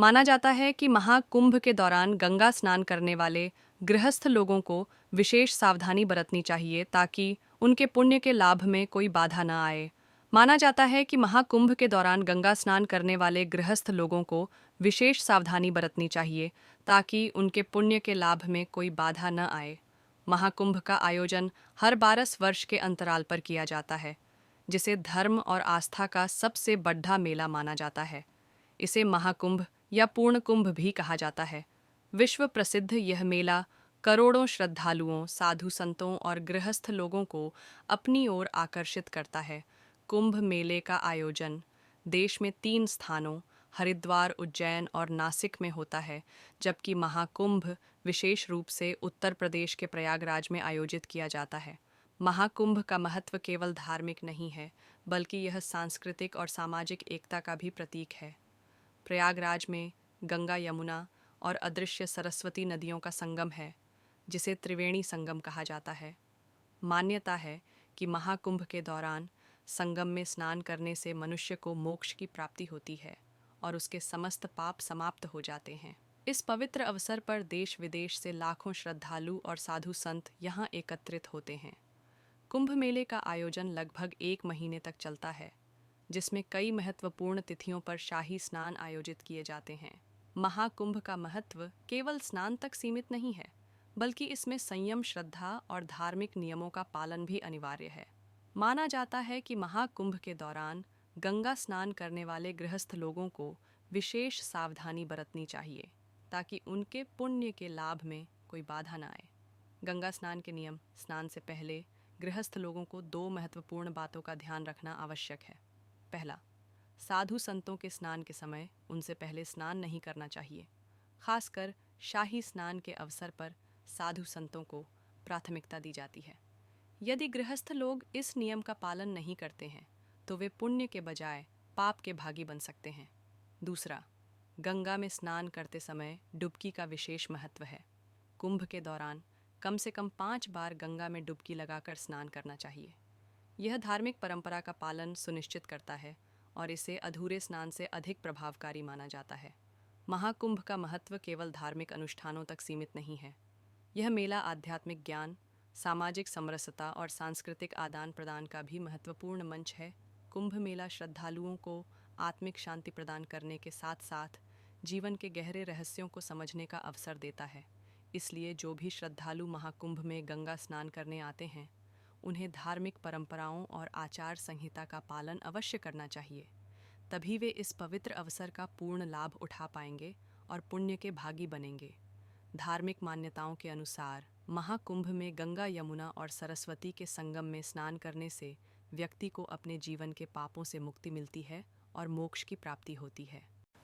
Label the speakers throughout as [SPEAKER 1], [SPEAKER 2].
[SPEAKER 1] माना जाता है कि महाकुंभ के दौरान गंगा स्नान करने वाले गृहस्थ लोगों को विशेष सावधानी बरतनी चाहिए ताकि उनके पुण्य के लाभ में कोई बाधा न आए। माना जाता है कि महाकुंभ के दौरान गंगा स्नान करने वाले गृहस्थ लोगों को विशेष सावधानी बरतनी चाहिए ताकि उनके पुण्य के लाभ में कोई बाधा न आए। महाकुंभ का आयोजन हर 12 वर्ष के अंतराल पर किया जाता है, जिसे धर्म और आस्था का सबसे बड़ा मेला माना जाता है। इसे महाकुंभ या पूर्ण कुंभ भी कहा जाता है। विश्व प्रसिद्ध यह मेला करोड़ों श्रद्धालुओं, साधु संतों और गृहस्थ लोगों को अपनी ओर आकर्षित करता है। कुंभ मेले का आयोजन देश में 3 स्थानों हरिद्वार, उज्जैन और नासिक में होता है, जबकि महाकुंभ विशेष रूप से उत्तर प्रदेश के प्रयागराज में आयोजित किया जाता है। महाकुंभ का महत्व केवल धार्मिक नहीं है, बल्कि यह सांस्कृतिक और सामाजिक एकता का भी प्रतीक है। प्रयागराज में गंगा, यमुना और अदृश्य सरस्वती नदियों का संगम है, जिसे त्रिवेणी संगम कहा जाता है। मान्यता है कि महाकुंभ के दौरान संगम में स्नान करने से मनुष्य को मोक्ष की प्राप्ति होती है और उसके समस्त पाप समाप्त हो जाते हैं। इस पवित्र अवसर पर देश विदेश से लाखों श्रद्धालु और साधु संत यहाँ एकत्रित होते हैं। कुंभ मेले का आयोजन लगभग 1 महीने तक चलता है, जिसमें कई महत्वपूर्ण तिथियों पर शाही स्नान आयोजित किए जाते हैं। महाकुंभ का महत्व केवल स्नान तक सीमित नहीं है, बल्कि इसमें संयम, श्रद्धा और धार्मिक नियमों का पालन भी अनिवार्य है। माना जाता है कि महाकुंभ के दौरान गंगा स्नान करने वाले गृहस्थ लोगों को विशेष सावधानी बरतनी चाहिए ताकि उनके पुण्य के लाभ में कोई बाधा न आए। गंगा स्नान के नियम। स्नान से पहले गृहस्थ लोगों को 2 महत्वपूर्ण बातों का ध्यान रखना आवश्यक है। पहला, साधु संतों के स्नान के समय उनसे पहले स्नान नहीं करना चाहिए। खासकर शाही स्नान के अवसर पर साधु संतों को प्राथमिकता दी जाती है। यदि गृहस्थ लोग इस नियम का पालन नहीं करते हैं, तो वे पुण्य के बजाय पाप के भागी बन सकते हैं। दूसरा, गंगा में स्नान करते समय डुबकी का विशेष महत्व है। कुंभ के दौरान कम से कम 5 बार गंगा में डुबकी लगाकर स्नान करना चाहिए। यह धार्मिक परंपरा का पालन सुनिश्चित करता है और इसे अधूरे स्नान से अधिक प्रभावकारी माना जाता है। महाकुंभ का महत्व केवल धार्मिक अनुष्ठानों तक सीमित नहीं है। यह मेला आध्यात्मिक ज्ञान, सामाजिक समरसता और सांस्कृतिक आदान प्रदान का भी महत्वपूर्ण मंच है। कुंभ मेला श्रद्धालुओं को आत्मिक शांति प्रदान करने के साथ साथ जीवन के गहरे रहस्यों को समझने का अवसर देता है। इसलिए जो भी श्रद्धालु महाकुंभ में गंगा स्नान करने आते हैं, उन्हें धार्मिक परंपराओं और आचार संहिता का पालन अवश्य करना चाहिए। तभी वे इस पवित्र अवसर का पूर्ण लाभ उठा पाएंगे और पुण्य के भागी बनेंगे। धार्मिक मान्यताओं के अनुसार महाकुंभ में गंगा, यमुना और सरस्वती के संगम में स्नान करने से व्यक्ति को अपने जीवन के पापों से मुक्ति मिलती है और मोक्ष की प्राप्ति होती है।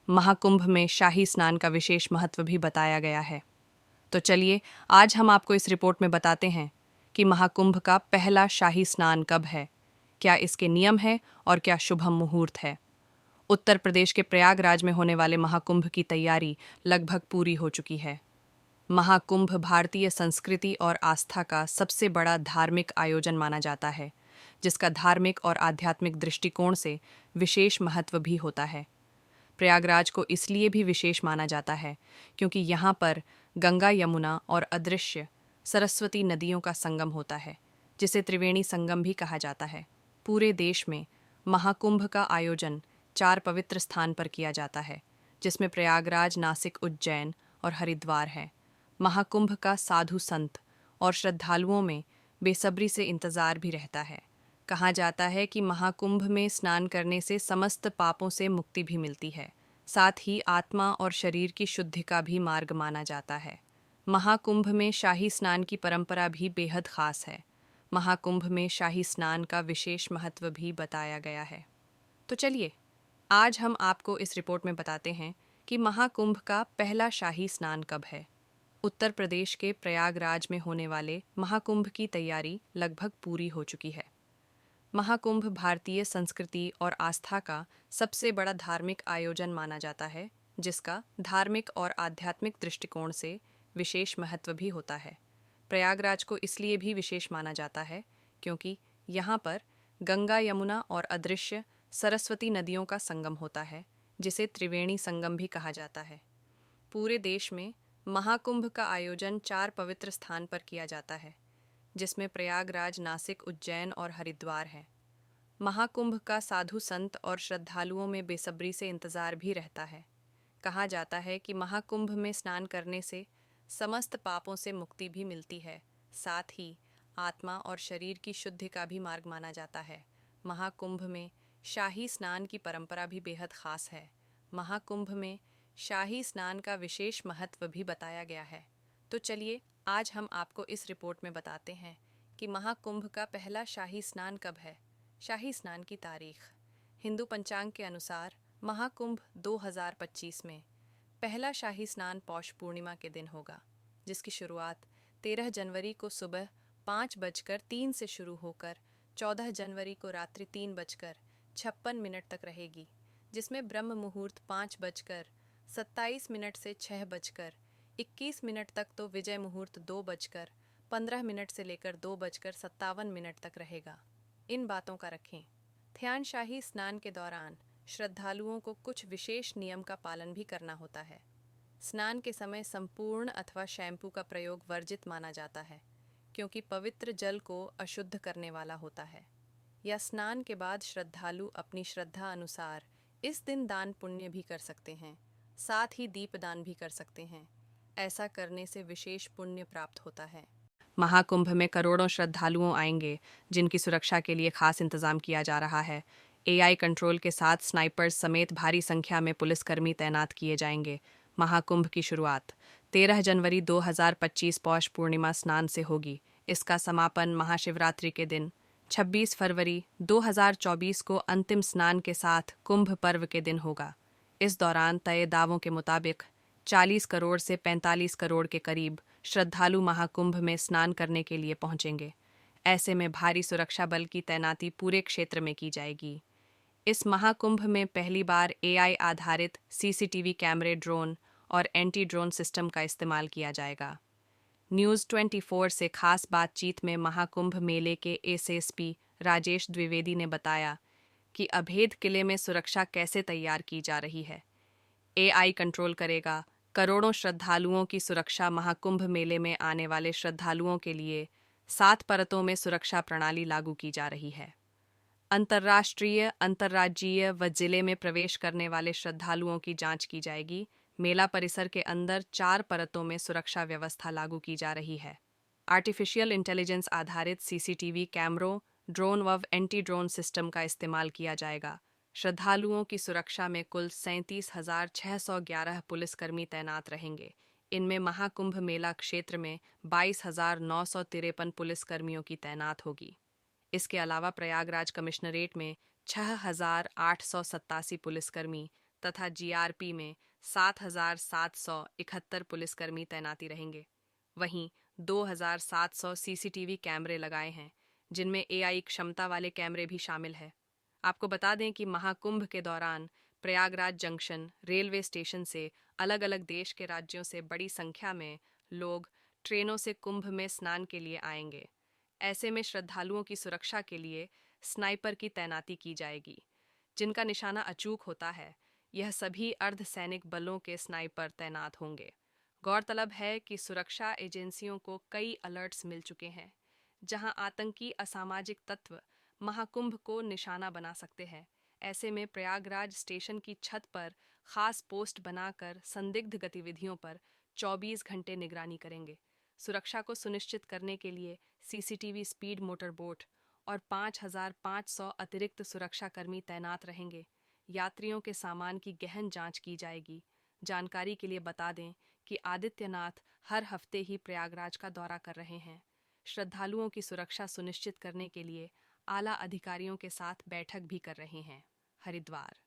[SPEAKER 1] महाकुंभ में शाही स्नान का विशेष महत्व भी बताया गया है। तो चलिए, आज हम आपको इस रिपोर्ट में बताते हैं कि महाकुंभ का पहला शाही स्नान कब है, क्या इसके नियम है और क्या शुभ मुहूर्त है। उत्तर प्रदेश के प्रयागराज में होने वाले महाकुंभ की तैयारी लगभग पूरी हो चुकी है। महाकुंभ भारतीय संस्कृति और आस्था का सबसे बड़ा धार्मिक आयोजन माना जाता है, जिसका धार्मिक और आध्यात्मिक दृष्टिकोण से विशेष महत्व भी होता है। प्रयागराज को इसलिए भी विशेष माना जाता है क्योंकि यहाँ पर गंगा, यमुना और अदृश्य सरस्वती नदियों का संगम होता है, जिसे त्रिवेणी संगम भी कहा जाता है। पूरे देश में महाकुंभ का आयोजन 4 पवित्र स्थान पर किया जाता है, जिसमें प्रयागराज, नासिक, उज्जैन और हरिद्वार है। महाकुंभ का साधु संत और श्रद्धालुओं में बेसब्री से इंतजार भी रहता है। कहा जाता है कि महाकुंभ में स्नान करने से समस्त पापों से मुक्ति भी मिलती है, साथ ही आत्मा और शरीर की शुद्धि का भी मार्ग माना जाता है। महाकुंभ में शाही स्नान की परंपरा भी बेहद खास है। महाकुंभ में शाही स्नान का विशेष महत्व भी बताया गया है। तो चलिए, आज हम आपको इस रिपोर्ट में बताते हैं कि महाकुंभ का पहला शाही स्नान कब है। उत्तर प्रदेश के प्रयागराज में होने वाले महाकुंभ की तैयारी लगभग पूरी हो चुकी है। महाकुंभ भारतीय संस्कृति और आस्था का सबसे बड़ा धार्मिक आयोजन माना जाता है, जिसका धार्मिक और आध्यात्मिक दृष्टिकोण से विशेष महत्व भी होता है। प्रयागराज को इसलिए भी विशेष माना जाता है क्योंकि यहाँ पर गंगा, यमुना और अदृश्य सरस्वती नदियों का संगम होता है, जिसे त्रिवेणी संगम भी कहा जाता है। पूरे देश में महाकुंभ का आयोजन 4 पवित्र स्थान पर किया जाता है, जिसमें प्रयागराज, नासिक, उज्जैन और हरिद्वार है। महाकुंभ का साधु संत और श्रद्धालुओं में बेसब्री से इंतजार भी रहता है। कहा जाता है कि महाकुंभ में स्नान करने से समस्त पापों से मुक्ति भी मिलती है, साथ ही आत्मा और शरीर की शुद्धि का भी मार्ग माना जाता है। महाकुंभ में शाही स्नान की परंपरा भी बेहद खास है। महाकुंभ में शाही स्नान का विशेष महत्व भी बताया गया है। तो चलिए आज हम आपको इस रिपोर्ट में बताते हैं कि महाकुंभ का पहला शाही स्नान कब है। शाही स्नान की तारीख। हिंदू पंचांग के अनुसार महाकुंभ 2025 में पहला शाही स्नान पौष पूर्णिमा के दिन होगा, जिसकी शुरुआत 13 जनवरी को सुबह 5:03 से शुरू होकर 14 जनवरी को रात्रि 3:56 तक रहेगी, जिसमें ब्रह्म मुहूर्त 5:27 से 6:21 तक, तो विजय मुहूर्त 2:15 से लेकर 2:57 तक रहेगा। इन बातों का रखें ध्यान। शाही स्नान के दौरान श्रद्धालुओं को कुछ विशेष नियम का पालन भी करना होता है। स्नान के समय संपूर्ण अथवा शैम्पू का प्रयोग वर्जित माना जाता है, क्योंकि पवित्र जल को अशुद्ध करने वाला होता है। या स्नान के बाद श्रद्धालु अपनी श्रद्धा अनुसार इस दिन दान पुण्य भी कर सकते हैं, साथ ही दीपदान भी कर सकते हैं। ऐसा करने से विशेष पुण्य प्राप्त होता है। महाकुंभ में करोड़ों श्रद्धालुओं आएंगे, जिनकी सुरक्षा के लिए खास इंतजाम किया जा रहा है। एआई कंट्रोल के साथ स्नाइपर्स समेत भारी संख्या में पुलिसकर्मी तैनात किए जाएंगे। महाकुंभ की शुरुआत 13 जनवरी 2025 पौष पूर्णिमा स्नान से होगी। इसका समापन महाशिवरात्रि के दिन 26 फरवरी 2024 को अंतिम स्नान के साथ कुंभ पर्व के दिन होगा। इस दौरान तय दावों के मुताबिक 40 करोड़ से 45 करोड़ के करीब श्रद्धालु महाकुंभ में स्नान करने के लिए पहुंचेंगे। ऐसे में भारी सुरक्षा बल की तैनाती पूरे क्षेत्र में की जाएगी। इस महाकुंभ में पहली बार एआई आधारित सीसीटीवी कैमरे, ड्रोन और एंटी ड्रोन सिस्टम का इस्तेमाल किया जाएगा। न्यूज़ 24 से खास बातचीत में महाकुंभ मेले के एसएसपी राजेश द्विवेदी ने बताया कि अभेद किले में सुरक्षा कैसे तैयार की जा रही है। एआई कंट्रोल करेगा करोड़ों श्रद्धालुओं की सुरक्षा। महाकुंभ मेले में आने वाले श्रद्धालुओं के लिए 7 परतों में सुरक्षा प्रणाली लागू की जा रही है। अंतर्राष्ट्रीय, अंतर्राज्यीय व जिले में प्रवेश करने वाले श्रद्धालुओं की जांच की जाएगी। मेला परिसर के अंदर 4 परतों में सुरक्षा व्यवस्था लागू की जा रही है। आर्टिफिशियल इंटेलिजेंस आधारित सीसीटीवी कैमरों, ड्रोन व एंटी ड्रोन सिस्टम का इस्तेमाल किया जाएगा। श्रद्धालुओं की सुरक्षा में कुल 37,611 पुलिसकर्मी तैनात रहेंगे। इनमें महाकुंभ मेला क्षेत्र में 22,953 पुलिसकर्मियों की तैनात होगी। इसके अलावा प्रयागराज कमिश्नरेट में 6,887 पुलिसकर्मी तथा जीआरपी में 7,771 पुलिसकर्मी तैनाती रहेंगे। वहीं 2,700 सीसीटीवी कैमरे लगाए हैं, जिनमें एआई क्षमता वाले कैमरे भी शामिल हैं। आपको बता दें कि महाकुंभ के दौरान प्रयागराज जंक्शन रेलवे स्टेशन से अलग अलग देश के राज्यों से बड़ी संख्या में लोग ट्रेनों से कुंभ में स्नान के लिए आएंगे। ऐसे में श्रद्धालुओं की सुरक्षा के लिए स्नाइपर की तैनाती की जाएगी, जिनका निशाना अचूक होता है। यह सभी अर्धसैनिक बलों के स्नाइपर तैनात होंगे। गौरतलब है कि सुरक्षा एजेंसियों को कई अलर्ट्स मिल चुके हैं, जहां आतंकी असामाजिक तत्व महाकुंभ को निशाना बना सकते हैं। ऐसे में प्रयागराज स्टेशन की छत पर खास पोस्ट बनाकर संदिग्ध गतिविधियों पर 24 घंटे निगरानी करेंगे। सुरक्षा को सुनिश्चित करने के लिए सीसीटीवी, स्पीड मोटर बोट और 5,500 अतिरिक्त सुरक्षाकर्मी तैनात रहेंगे। यात्रियों के सामान की गहन जांच की जाएगी। जानकारी के लिए बता दें कि आदित्यनाथ हर हफ्ते ही प्रयागराज का दौरा कर रहे हैं। श्रद्धालुओं की सुरक्षा सुनिश्चित करने के लिए आला अधिकारियों के साथ बैठक भी कर रहे हैं। हरिद्वार